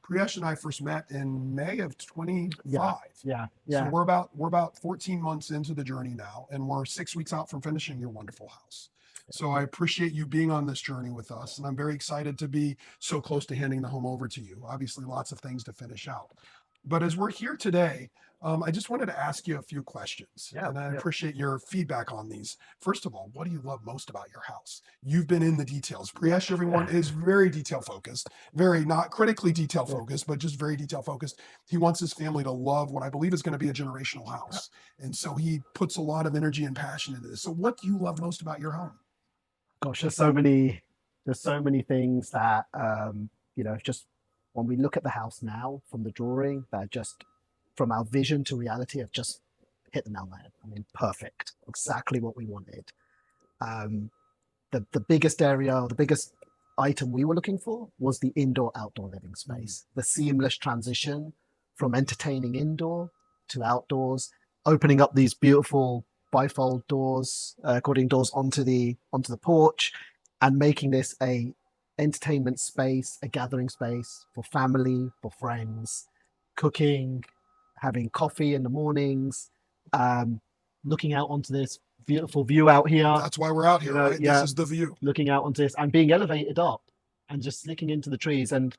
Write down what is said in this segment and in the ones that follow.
Priyesh and I first met in May of 25. Yeah, So yeah. we're about 14 months into the journey now, and we're 6 weeks out from finishing your wonderful house. So I appreciate you being on this journey with us, and I'm very excited to be so close to handing the home over to you. Obviously, lots of things to finish out. But as we're here today, I just wanted to ask you a few questions, Yeah, and I yeah. appreciate your feedback on these. First of all, what do you love most about your house? You've been in the details. Priyesh, everyone, is very detail focused, very not critically detail Yeah. focused, but just very detail focused. He wants his family to love what I believe is going to be a generational house. And so he puts a lot of energy and passion into this. So, what do you love most about your home? Gosh, there's so many things that just when we look at the house now from the drawing, that just from our vision to reality have just hit the nail on the head. I mean, perfect, exactly what we wanted. Um, the biggest area, or the biggest item we were looking for was the indoor outdoor living space, the seamless transition from entertaining indoor to outdoors, opening up these beautiful bifold doors, according doors onto the porch, and making this a entertainment space, a gathering space for family, for friends, cooking, having coffee in the mornings, um, looking out onto this beautiful view out here. That's why we're out here, right? This Yeah, is the view. looking out onto this and being elevated up and just sneaking into the trees and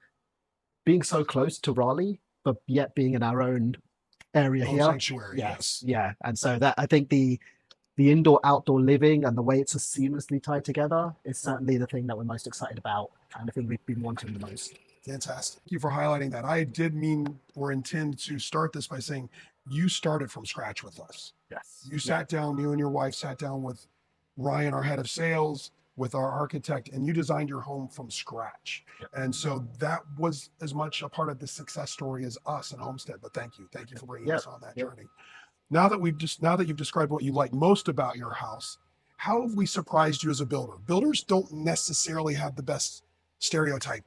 being so close to Raleigh, but yet being in our own area Oh, here. sanctuary, Yeah, yes. yeah. And so that I think the indoor outdoor living and the way it's so seamlessly tied together is certainly the thing that we're most excited about and the thing we've been wanting the most. Fantastic. Thank you for highlighting that. I did mean or intend to start this by saying you started from scratch with us. Yes. You sat down, you and your wife sat down with Ryan, our head of sales, with our architect, and you designed your home from scratch. Yeah. And so that was as much a part of the success story as us at Homestead. But thank you. Thank you for bringing Yeah. us on that Yeah. journey. Now that you've described what you like most about your house, how have we surprised you as a builder? Builders don't necessarily have the best stereotype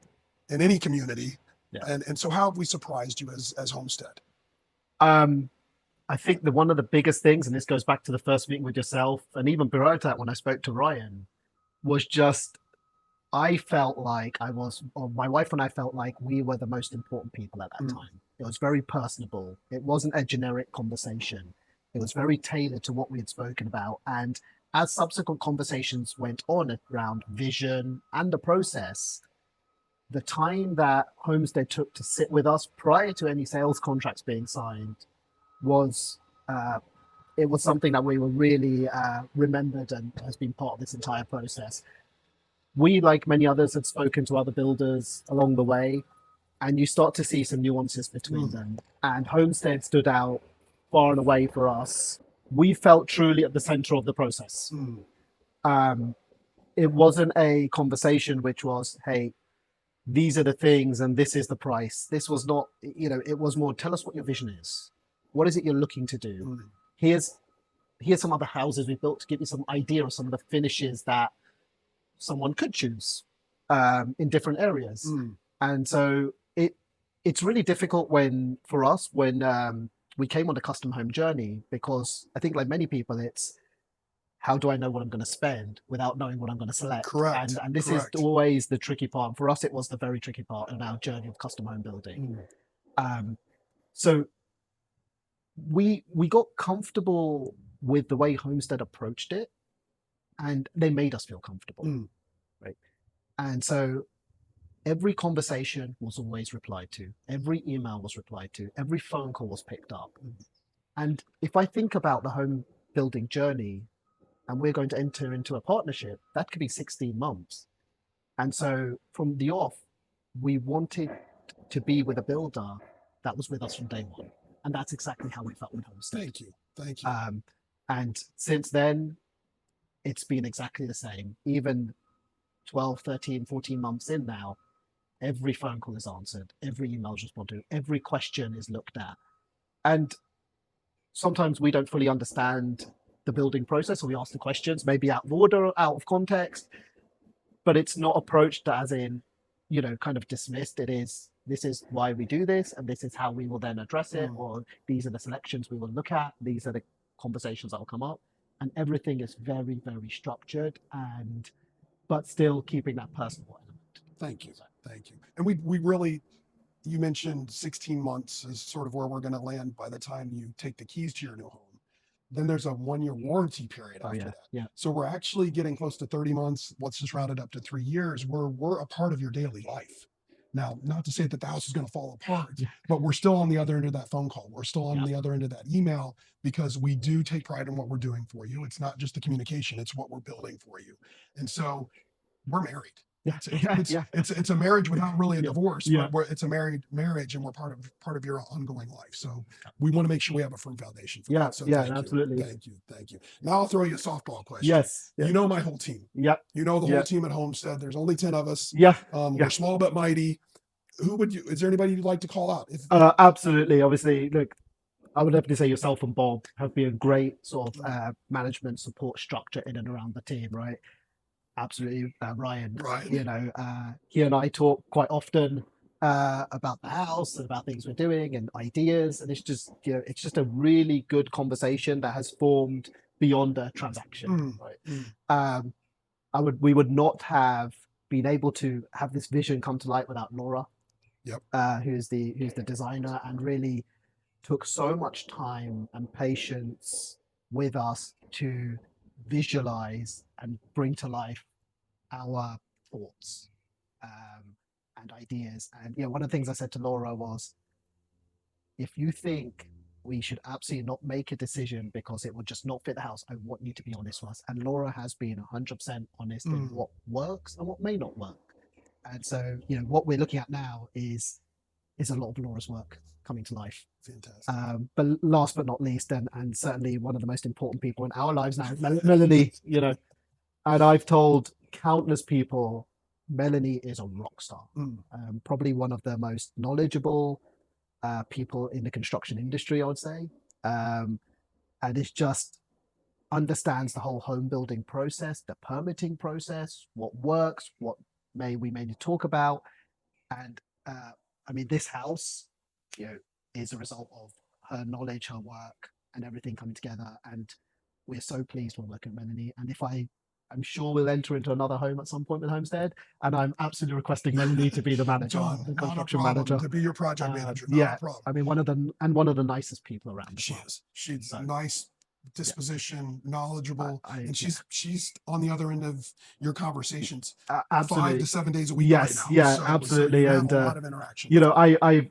in any community. Yeah. And so how have we surprised you as Homestead? Um, I think one of the biggest things, and this goes back to the first meeting with yourself, and even prior to that, when I spoke to Ryan, was just I felt like or my wife and I felt like we were the most important people at that time. It was very personable. It wasn't a generic conversation. It was very tailored to what we had spoken about. And as subsequent conversations went on around vision and the process, the time that Homestead took to sit with us prior to any sales contracts being signed was it was something that we were really remembered and has been part of this entire process. We, like many others, had spoken to other builders along the way, and you start to see some nuances between them. And Homestead stood out far and away for us. We felt truly at the center of the process. Um, it wasn't a conversation which was, hey, these are the things and this is the price. This was not, it was more, tell us what your vision is. What is it you're looking to do? Here's some other houses we built to give you some idea of some of the finishes that someone could choose in different areas. And so it's really difficult for us when we came on the custom home journey, because I think like many people, it's how do I know what I'm going to spend without knowing what I'm going to select? Correct. And this Correct. is always the tricky part. For us, it was the very tricky part in our journey of custom home building. So we got comfortable with the way Homestead approached it, and they made us feel comfortable. Right. And so every conversation was always replied to, every email was replied to, every phone call was picked up. And if I think about the home building journey, and we're going to enter into a partnership, that could be 16 months. And so from the off, we wanted to be with a builder that was with us from day one. And that's exactly how we felt with Homestead. Thank you. Thank you. And since then, it's been exactly the same. Even 12, 13, 14 months in now, every phone call is answered, every email is responded to, every question is looked at. And sometimes we don't fully understand the building process, or we ask the questions maybe out of order, out of context, but it's not approached as in, kind of dismissed. This is why we do this, and this is how we will then address it, or these are the selections we will look at, these are the conversations that will come up, and everything is very, very structured, but still keeping that personal element. Thank you. Thank you. And we really you mentioned 16 months is sort of where we're going to land by the time you take the keys to your new home. Then there's a 1 year warranty period Oh after yeah, that. yeah, So we're actually getting close to 30 months. Let's just round it up to 3 years where we're a part of your daily life. Now, not to say that the house is going to fall apart, yeah, but we're still on the other end of that phone call. We're still on yeah, the other end of that email because we do take pride in what we're doing for you. It's not just the communication, it's what we're building for you. And so we're married. yeah, It's yeah, it's yeah, it's a marriage without really a yeah, divorce, yeah, but it's a married marriage, and we're part of your ongoing life. So we want to make sure we have a firm foundation for yeah, that. So yeah, thank you, absolutely. thank you, thank you. Now I'll throw you a softball question. Yes, yeah, You know my whole team. yeah, You know the yeah, whole team at Homestead. There's only 10 of us. yeah, We're yeah. small but mighty. Who would you? Is there anybody you'd like to call out? If Absolutely. Obviously, look, I would definitely say yourself and Bob have been a great sort of management support structure in and around the team, right? Absolutely, Ryan. Ryan, You know, he and I talk quite often about the house and about things we're doing and ideas, and it's just it's just a really good conversation that has formed beyond a transaction, mm, right? mm, Um, we would not have been able to have this vision come to light without Laura, yep, who's the designer and really took so much time and patience with us to visualize and bring to life our thoughts um, and ideas. And one of the things I said to Laura was, if you think we should absolutely not make a decision because it would just not fit the house, I want you to be honest with us. And Laura has been 100% honest in mm, what works and what may not work. And so, what we're looking at now is a lot of Laura's work coming to life. fantastic. But last but not least, and certainly one of the most important people in our lives now, Melanie. And I've told countless people, Melanie is a rock star. Mm, Probably one of the most knowledgeable people in the construction industry, I would say. And it's just understands the whole home building process, the permitting process, what works, what we may need to talk about. And I mean, this house, you know, is a result of her knowledge, her work, and everything coming together. And we're so pleased with working with Melanie. And I'm sure we'll enter into another home at some point with Homestead. And I'm absolutely requesting Melanie to be the manager, Done. the Not a construction problem. manager. To be your project manager, not a Yeah, problem. I mean, one of the nicest people around as She well. is. She's So, nice yeah, disposition, knowledgeable, and yeah, she's on the other end of your conversations 5 absolutely. to 7 days a week right Yes, now. yeah, So absolutely. you have And a lot of interaction with her.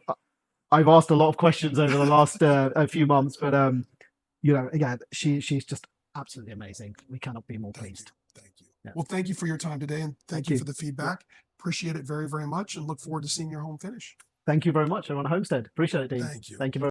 I've asked a lot of questions over the last a few months, but again, she's just absolutely amazing. We cannot be more Thank you. pleased. Thank you. Yeah. Well, thank you for your time today, and thank Thank you you. for the Yeah. feedback. Appreciate it very, very much, and look forward to seeing your home finish. Thank you very much, everyone at Homestead. Appreciate it, Dean. Thank you. Thank you very